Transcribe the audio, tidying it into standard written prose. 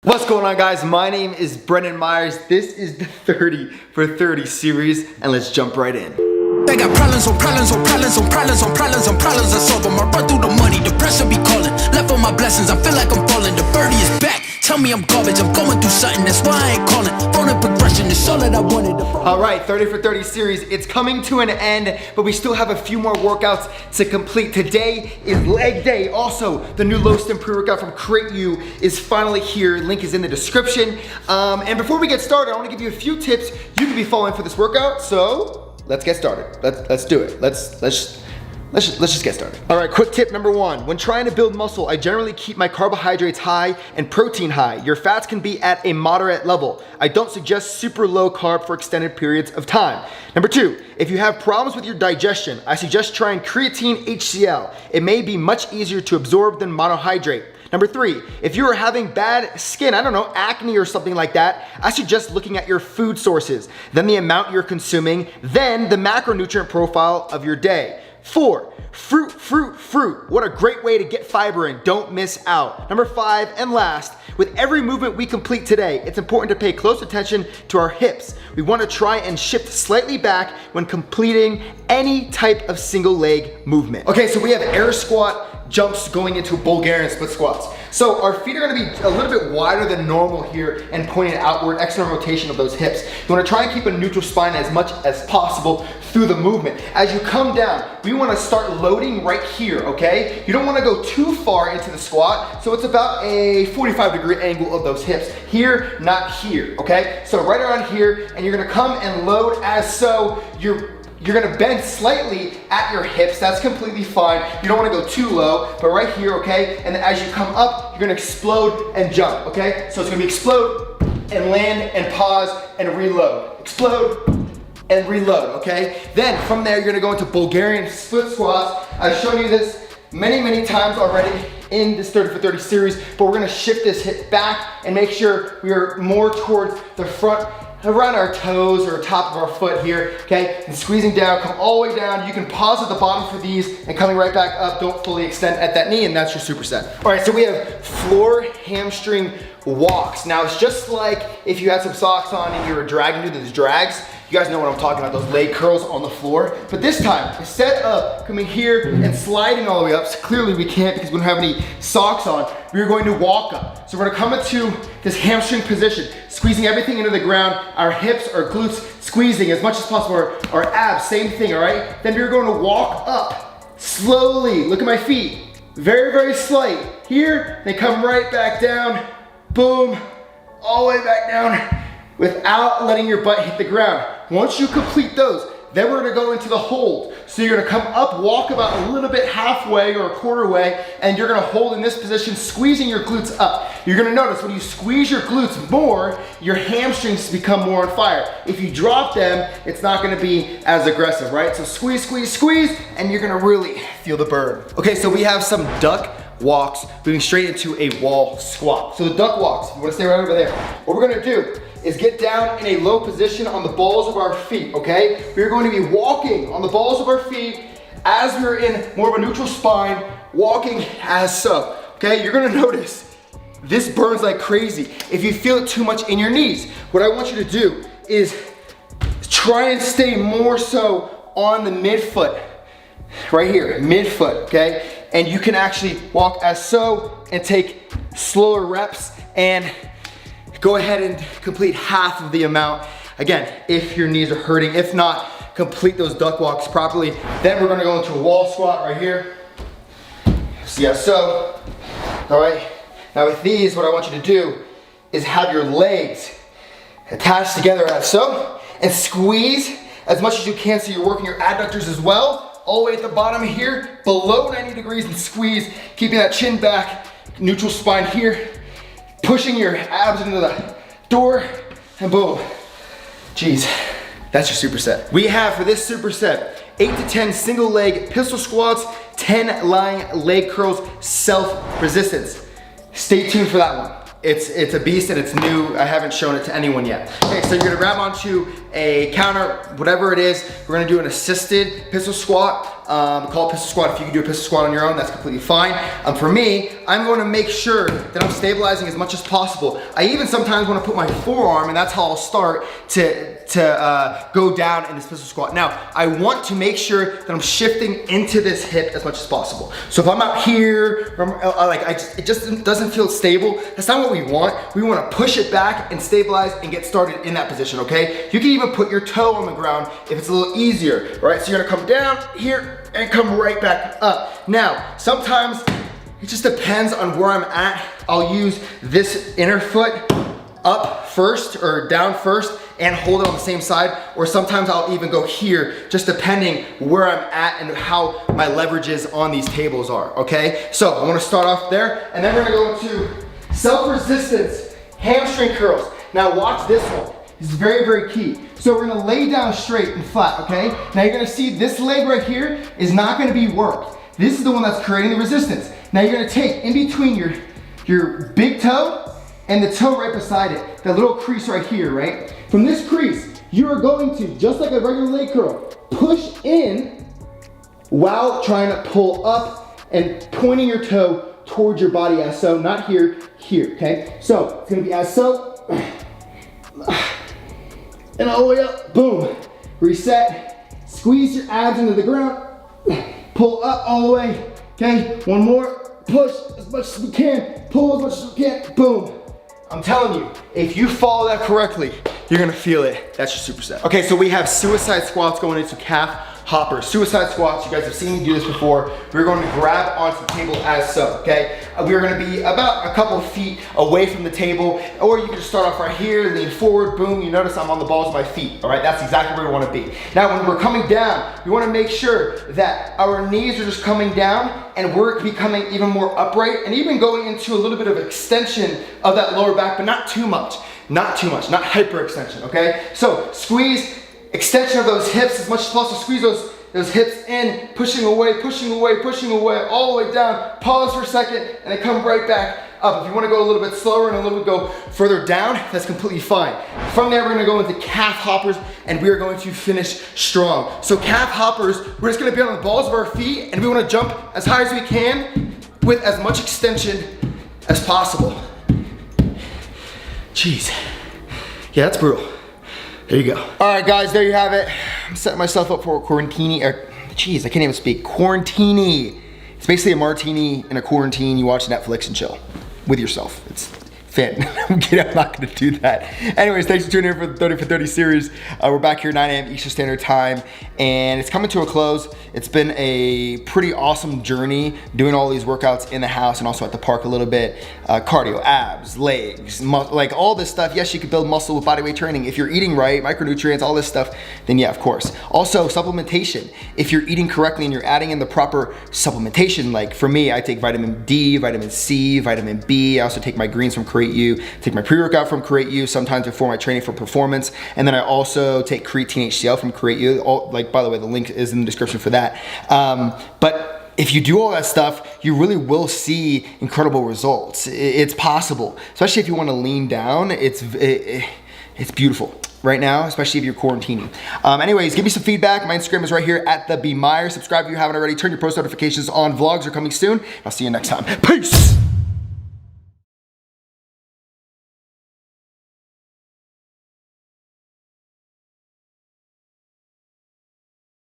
What's going on, guys? My name is Brendan Myers. This is the 30 for 30 series, and let's jump right in. They got problems on problems on problems on problems on problems on problems. I solve them. I run through the money. The pressure be calling. Left on my blessings. I feel like I'm falling. The birdie is back. Tell me I'm garbage. I'm going through something. That's why I ain't calling. Phone and progression is all that I wanted. All right, 30 for 30 series. It's coming to an end, but we still have a few more workouts to complete. Today is leg day. Also, the new low stim pre-workout from Create You is finally here. Link is in the description. And before we get started, I want to give you a few tips you can be following for this workout. So let's get started. Let's do it. Let's just get started. All right, quick tip number one. When trying to build muscle, I generally keep my carbohydrates high and protein high. Your fats can be at a moderate level. I don't suggest super low carb for extended periods of time. Number two, if you have problems with your digestion, I suggest trying creatine HCl. It may be much easier to absorb than monohydrate. Number three, if you are having bad skin, I don't know, acne or something like that, I suggest looking at your food sources, then the amount you're consuming, then the macronutrient profile of your day. Four, fruit. What a great way to get fiber in. Don't miss out. Number five and last, with every movement we complete today, it's important to pay close attention to our hips. We want to try and shift slightly back when completing any type of single leg movement. Okay, so we have air squat jumps going into Bulgarian split squats. So our feet are gonna be a little bit wider than normal here and pointing outward, external rotation of those hips. You wanna try and keep a neutral spine as much as possible through the movement. As you come down, we wanna start loading right here, okay? You don't wanna go too far into the squat, so it's about a 45-degree angle of those hips. Here, not here, okay? So right around here, and you're gonna come and load as so. You're gonna bend slightly at your hips. That's completely fine. You don't wanna go too low, but right here, okay? And then as you come up, you're gonna explode and jump, okay? So it's gonna be explode and land and pause and reload. Explode and reload, okay? Then from there, you're gonna go into Bulgarian split squats. I've shown you this many times already in this 30 for 30 series, but we're gonna shift this hip back and make sure we are more towards the front, around our toes or top of our foot here, okay? And squeezing down, come all the way down. You can pause at the bottom for these and coming right back up. Don't fully extend at that knee, and that's your superset. All right, so we have floor hamstring walks. Now it's just like if you had some socks on and you were dragging through these drags. You guys know what I'm talking about, those leg curls on the floor. But this time, instead of coming here and sliding all the way up, so clearly we can't because we don't have any socks on, we're going to walk up. So we're gonna come into this hamstring position, squeezing everything into the ground, our hips, our glutes, squeezing as much as possible, our abs, same thing, all right? Then we're going to walk up slowly. Look at my feet, very slight. Here, they come right back down, boom, all the way back down, without letting your butt hit the ground. Once you complete those, then we're gonna go into the hold. So you're gonna come up, walk about a little bit halfway or a quarter way, and you're gonna hold in this position, squeezing your glutes up. You're gonna notice when you squeeze your glutes more, your hamstrings become more on fire. If you drop them, it's not gonna be as aggressive, right? So squeeze, and you're gonna really feel the burn. Okay, so we have some duck walks moving straight into a wall squat. So the duck walks, you wanna stay right over there. What we're gonna do is get down in a low position on the balls of our feet, okay? We're going to be walking on the balls of our feet as we're in more of a neutral spine, walking as so, okay? You're gonna notice this burns like crazy. If you feel it too much in your knees, what I want you to do is try and stay more so on the midfoot, right here, midfoot, okay? And you can actually walk as so and take slower reps and go ahead and complete half of the amount. Again, if your knees are hurting. If not, complete those duck walks properly. Then we're gonna go into a wall squat right here. See how so. All right, now with these, what I want you to do is have your legs attached together as so, and squeeze as much as you can so you're working your adductors as well. All the way at the bottom here, below 90 degrees, and squeeze, keeping that chin back, neutral spine here, pushing your abs into the door, and boom. Jeez, that's your superset. We have for this superset, 8 to 10 single leg pistol squats, 10 lying leg curls, self-resistance. Stay tuned for that one. It's a beast and it's new. I haven't shown it to anyone yet. Okay, so you're gonna grab onto a counter, whatever it is. We're gonna do an assisted pistol squat. Call it pistol squat. If you can do a pistol squat on your own, that's completely fine. For me, I'm going to make sure that I'm stabilizing as much as possible. I even sometimes want to put my forearm, and that's how I'll start to go down in this pistol squat. Now, I want to make sure that I'm shifting into this hip as much as possible. So if I'm out here, it just doesn't feel stable. That's not what we want. We want to push it back and stabilize and get started in that position, okay? You can even put your toe on the ground if it's a little easier, right? So you're gonna come down here and come right back up. Now, sometimes it just depends on where I'm at. I'll use this inner foot up first or down first and hold it on the same side, or sometimes I'll even go here, just depending where I'm at and how my leverages on these tables are, okay? So I wanna start off there, and then we're gonna go into self-resistance, hamstring curls. Now watch this one. This is very, very key. So we're gonna lay down straight and flat, okay? Now you're gonna see this leg right here is not gonna be worked. This is the one that's creating the resistance. Now you're gonna take in between your big toe and the toe right beside it, that little crease right here, right? From this crease, you are going to, just like a regular leg curl, push in while trying to pull up and pointing your toe towards your body as so, not here, here, okay? So it's gonna be as so, and all the way up, boom. Reset, squeeze your abs into the ground, pull up all the way, okay? One more, push as much as we can, pull as much as we can, boom. I'm telling you, if you follow that correctly, you're gonna feel it. That's your superset. Okay, so we have suicide squats going into calf hoppers. Suicide squats, you guys have seen me do this before. We're going to grab onto the table as so, okay? We're gonna be about a couple of feet away from the table, or you can start off right here, lean forward, boom, you notice I'm on the balls of my feet, all right? That's exactly where we wanna be. Now, when we're coming down, we wanna make sure that our knees are just coming down and we're becoming even more upright and even going into a little bit of extension of that lower back, but not too much, not hyperextension, okay? So squeeze, extension of those hips as much as possible. Squeeze those hips in, pushing away, all the way down. Pause for a second, and then come right back up. If you wanna go a little bit slower and a little bit go further down, that's completely fine. From there, we're gonna go into calf hoppers, and we are going to finish strong. So calf hoppers, we're just gonna be on the balls of our feet, and we wanna jump as high as we can with as much extension as possible. Jeez. Yeah, that's brutal. There you go. All right, guys, there you have it. I'm setting myself up for a quarantini, jeez, I can't even speak. Quarantini. It's basically a martini in a quarantine. You watch Netflix and chill with yourself. It's fit. I'm kidding, I'm not gonna do that. Anyways, thanks for tuning in for the 30 for 30 series. We're back here 9 a.m. Eastern Standard Time, and it's coming to a close. It's been a pretty awesome journey doing all these workouts in the house and also at the park a little bit. Cardio, abs, legs, like all this stuff. Yes, you can build muscle with bodyweight training. If you're eating right, micronutrients, all this stuff, then yeah, of course. Also, supplementation. If you're eating correctly and you're adding in the proper supplementation, like for me, I take vitamin D, vitamin C, vitamin B. I also take my greens from Create You, take my pre-workout from Create You, sometimes before my training for performance. And then I also take creatine HCl from Create You. Like, by the way, the link is in the description for that. But if you do all that stuff, you really will see incredible results. It's possible, especially if you want to lean down. It's beautiful right now, especially if you're quarantining. Anyways, give me some feedback. My Instagram is right here at the B Meyer. Subscribe if you haven't already. Turn your post notifications on. Vlogs are coming soon. I'll see you next time. Peace.